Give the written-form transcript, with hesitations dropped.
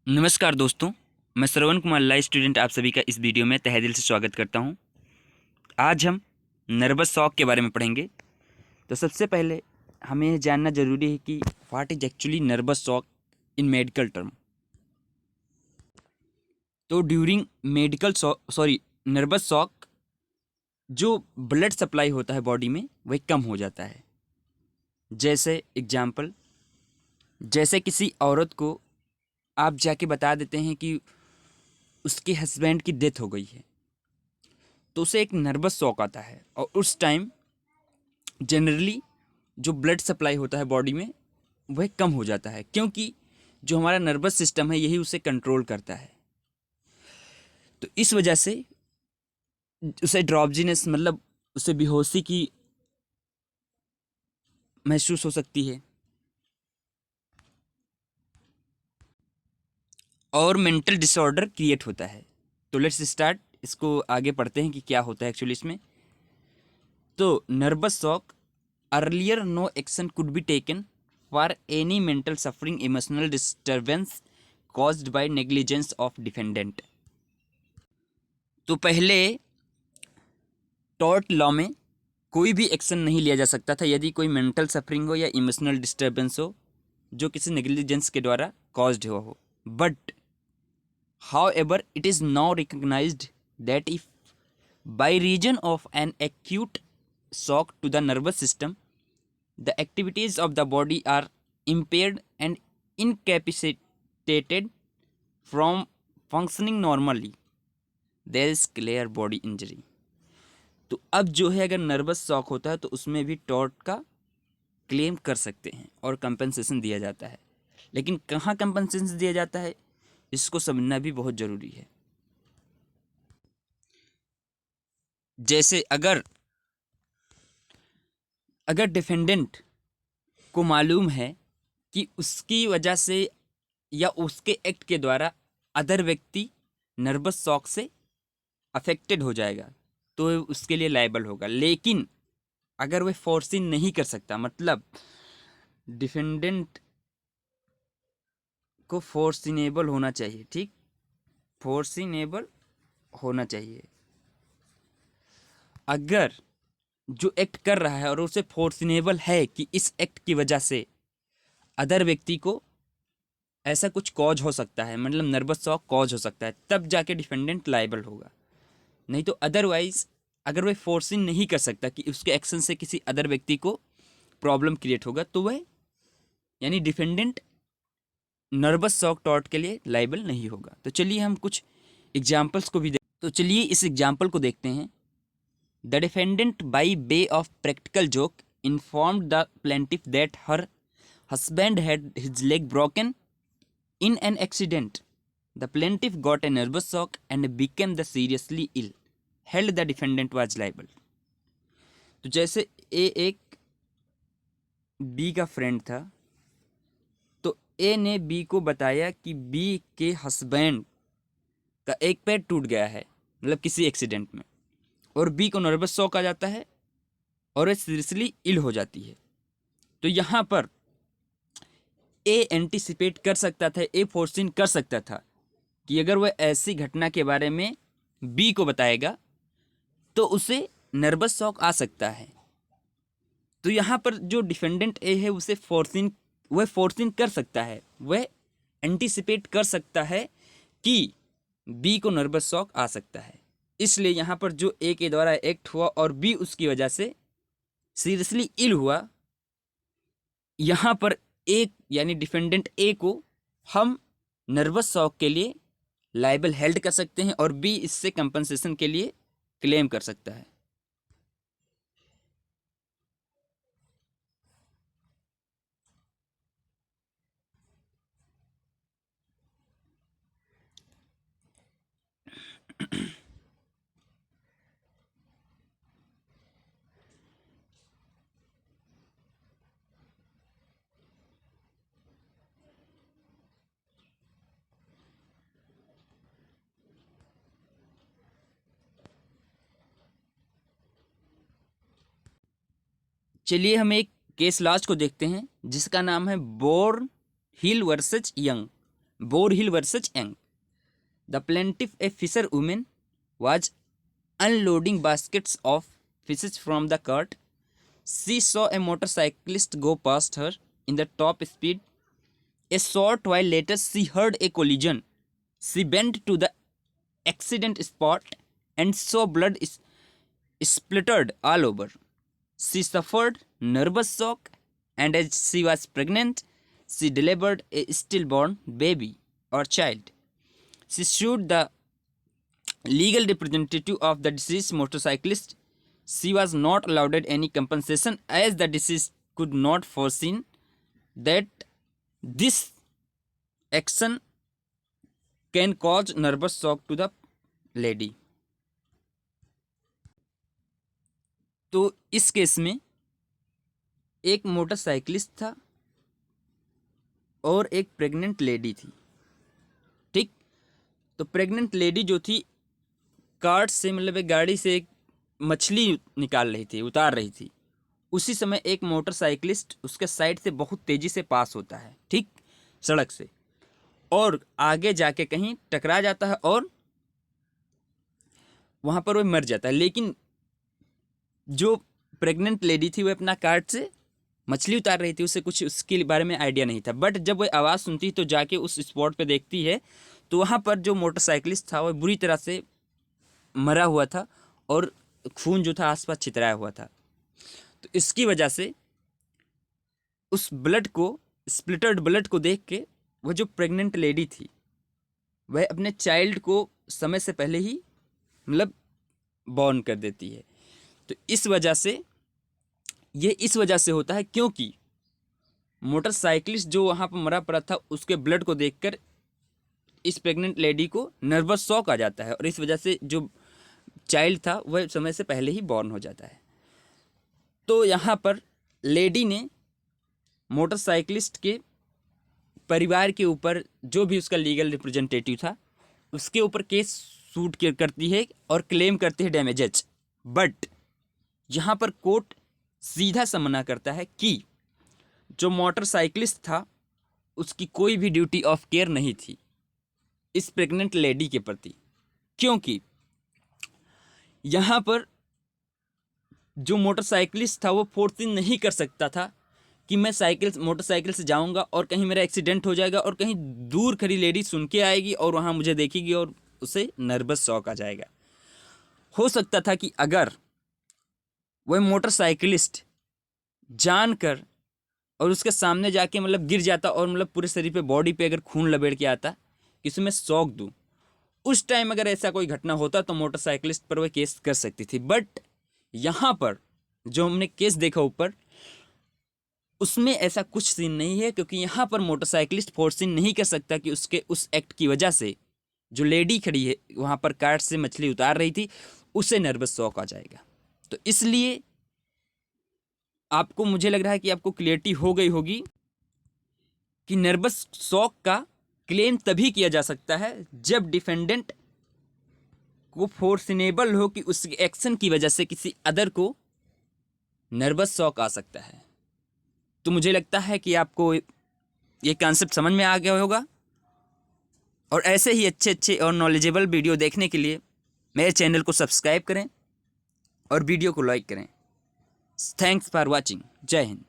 नमस्कार दोस्तों, मैं श्रवण कुमार लाइव स्टूडेंट आप सभी का इस वीडियो में तहे दिल से स्वागत करता हूं। आज हम नर्वस शॉक के बारे में पढ़ेंगे। तो सबसे पहले हमें यह जानना ज़रूरी है कि what is actually nervous shock in medical term. तो ड्यूरिंग नर्वस शॉक जो ब्लड सप्लाई होता है बॉडी में वह कम हो जाता है। जैसे एग्जाम्पल, जैसे किसी औरत को आप जाके बता देते हैं कि उसके हस्बैंड की डेथ हो गई है, तो उसे एक नर्वस शॉक आता है और उस टाइम जनरली जो ब्लड सप्लाई होता है बॉडी में वह कम हो जाता है, क्योंकि जो हमारा नर्वस सिस्टम है यही उसे कंट्रोल करता है। तो इस वजह से उसे ड्रॉपजीनेस मतलब उसे बेहोशी की महसूस हो सकती है और मेंटल डिसऑर्डर क्रिएट होता है। तो लेट्स स्टार्ट, इसको आगे पढ़ते हैं कि क्या होता है एक्चुअली इसमें। तो nervous shock earlier no action could be taken for any mental suffering emotional disturbance caused by negligence of defendant. तो पहले टॉर्ट लॉ में कोई भी एक्शन नहीं लिया जा सकता था यदि कोई मेंटल सफरिंग हो या इमोशनल डिस्टर्बेंस हो जो किसी नेग्लिजेंस के द्वारा कॉज्ड हुआ हो। But however it is now recognized that if by reason of an acute shock to the nervous system the activities of the body are impaired and incapacitated from functioning normally, there is clear body injury। तो अब जो है अगर nervous shock होता है तो उसमें भी टॉर्ट का क्लेम कर सकते हैं और कंपनसेशन दिया जाता है। लेकिन कहाँ कंपनसेशन दिया जाता है इसको समझना भी बहुत ज़रूरी है। जैसे अगर अगर डिफेंडेंट को मालूम है कि उसकी वजह से या उसके एक्ट के द्वारा अदर व्यक्ति नर्वस शॉक से अफेक्टेड हो जाएगा तो उसके लिए लायबल होगा। लेकिन अगर वह फोर्सिंग नहीं कर सकता, मतलब डिफेंडेंट को फोर्सिनेबल होना चाहिए, ठीक, फोर्सिनेबल होना चाहिए। अगर जो एक्ट कर रहा है और उसे फोर्सिनेबल है कि इस एक्ट की वजह से अदर व्यक्ति को ऐसा कुछ कॉज हो सकता है, मतलब नर्वस शॉक कॉज हो सकता है, तब जाके डिफेंडेंट लायबल होगा। नहीं तो अदरवाइज अगर वह फोर्सिंग नहीं कर सकता कि उसके एक्शन से किसी अदर व्यक्ति को प्रॉब्लम क्रिएट होगा तो वह यानी डिफेंडेंट नर्वस शॉक टॉर्ट के लिए लायबल नहीं होगा। तो चलिए हम कुछ एग्जाम्पल्स को भी तो चलिए इस एग्जाम्पल को देखते हैं। The defendant by way of practical joke informed the plaintiff that her husband had his leg broken in an accident. The plaintiff got a nervous shock and became the seriously ill. Held the defendant was liable. तो जैसे ए एक B का friend था, तो ए ने B को बताया कि बी के हस्बैंड का एक पैर टूट गया है, मतलब किसी एक्सीडेंट में, और बी को नर्वस शॉक आ जाता है और वह सीरियसली इल हो जाती है। तो यहाँ पर ए एंटिसिपेट कर सकता था, ए फोर्सिंग कर सकता था कि अगर वह ऐसी घटना के बारे में बी को बताएगा तो उसे नर्वस शॉक आ सकता है। तो यहाँ पर जो डिफेंडेंट ए है उसे वह फोर्सिंग कर सकता है, वह एंटिसिपेट कर सकता है कि बी को नर्वस शॉक आ सकता है। इसलिए यहाँ पर जो ए के द्वारा एक्ट हुआ और बी उसकी वजह से सीरियसली इल हुआ, यहाँ पर ए यानी डिफेंडेंट ए को हम नर्वस शॉक के लिए लायबल हेल्ड कर सकते हैं और बी इससे कंपनसेशन के लिए क्लेम कर सकता है। चलिए हम एक केस लॉज को देखते हैं जिसका नाम है Boar Hill versus Young Boar Hill versus Young. The plaintiff, a fisherwoman, was unloading baskets of fishes from the cart. She saw a motorcyclist go past her in the top speed. A short while later, she heard a collision. She went to the accident spot and saw blood splattered all over. She suffered nervous shock, and as she was pregnant, she delivered a stillborn baby or child. She sued the legal representative of the deceased motorcyclist. She was not allowed any compensation as the deceased could not foresee that this action can cause nervous shock to the lady. तो इस case में एक motorcyclist था और एक pregnant lady थी, ठीक। तो प्रेग्नेंट लेडी जो थी कार्ट से मतलब एक गाड़ी से एक मछली निकाल रही थी, उतार रही थी। उसी समय एक मोटरसाइकिलिस्ट उसके साइड से बहुत तेज़ी से पास होता है, ठीक, सड़क से, और आगे जाके कहीं टकरा जाता है और वहाँ पर वो मर जाता है। लेकिन जो प्रेग्नेंट लेडी थी वो अपना कार्ट से मछली उतार रही थी, उसे कुछ उसके बारे में आइडिया नहीं था। बट जब वो आवाज़ सुनती तो जाके उस स्पॉट पे देखती है तो वहाँ पर जो मोटरसाइकिलिस्ट था वो बुरी तरह से मरा हुआ था और खून जो था आसपास छितराया हुआ था। तो इसकी वजह से उस ब्लड को, स्प्लिटर्ड ब्लड को देख के वह जो प्रेग्नेंट लेडी थी वह अपने चाइल्ड को समय से पहले ही मतलब बॉर्न कर देती है। तो इस वजह से ये इस वजह से होता है क्योंकि मोटरसाइकिलिस्ट जो वहाँ पर मरा पड़ा था उसके ब्लड को देखकर इस प्रेग्नेंट लेडी को नर्वस शॉक आ जाता है और इस वजह से जो चाइल्ड था वह समय से पहले ही बॉर्न हो जाता है। तो यहाँ पर लेडी ने मोटरसाइकिलिस्ट के परिवार के ऊपर, जो भी उसका लीगल रिप्रेजेंटेटिव था, उसके ऊपर केस शूट करती है और क्लेम करती है डैमेजेज। बट यहाँ पर कोर्ट सीधा सा मना करता है कि जो मोटरसाइकिलिस्ट था उसकी कोई भी ड्यूटी ऑफ केयर नहीं थी इस प्रेग्नेंट लेडी के प्रति, क्योंकि यहाँ पर जो मोटरसाइकिलिस्ट था वो फोर्सिंग नहीं कर सकता था कि मैं मोटरसाइकिल से जाऊंगा और कहीं मेरा एक्सीडेंट हो जाएगा और कहीं दूर खड़ी लेडी सुन के आएगी और वहाँ मुझे देखेगी और उसे नर्वस शॉक आ जाएगा। हो सकता था कि अगर वह मोटरसाइकिलिस्ट जानकर और उसके सामने जाके मतलब गिर जाता और मतलब पूरे शरीर पे, बॉडी पे अगर खून लपेट के आता कि उसमें शॉक दूँ, उस टाइम अगर ऐसा कोई घटना होता तो मोटरसाइकिलिस्ट पर वह केस कर सकती थी। बट यहाँ पर जो हमने केस देखा ऊपर, उसमें ऐसा कुछ सीन नहीं है, क्योंकि यहाँ पर मोटरसाइकिलिस्ट फोर्सिंग नहीं कर सकता कि उसके उस एक्ट की वजह से जो लेडी खड़ी है वहाँ पर कार्ट से मछली उतार रही थी उसे नर्वस शॉक आ जाएगा। तो इसलिए आपको, मुझे लग रहा है कि आपको क्लियरिटी हो गई होगी कि नर्वस शॉक का क्लेम तभी किया जा सकता है जब डिफेंडेंट को फोर्सिनेबल हो कि उसके एक्शन की वजह से किसी अदर को नर्वस शॉक आ सकता है। तो मुझे लगता है कि आपको ये कॉन्सेप्ट समझ में आ गया होगा, और ऐसे ही अच्छे अच्छे और नॉलेजेबल वीडियो देखने के लिए मेरे चैनल को सब्सक्राइब करें और वीडियो को लाइक करें। Thanks for watching. जय हिंद।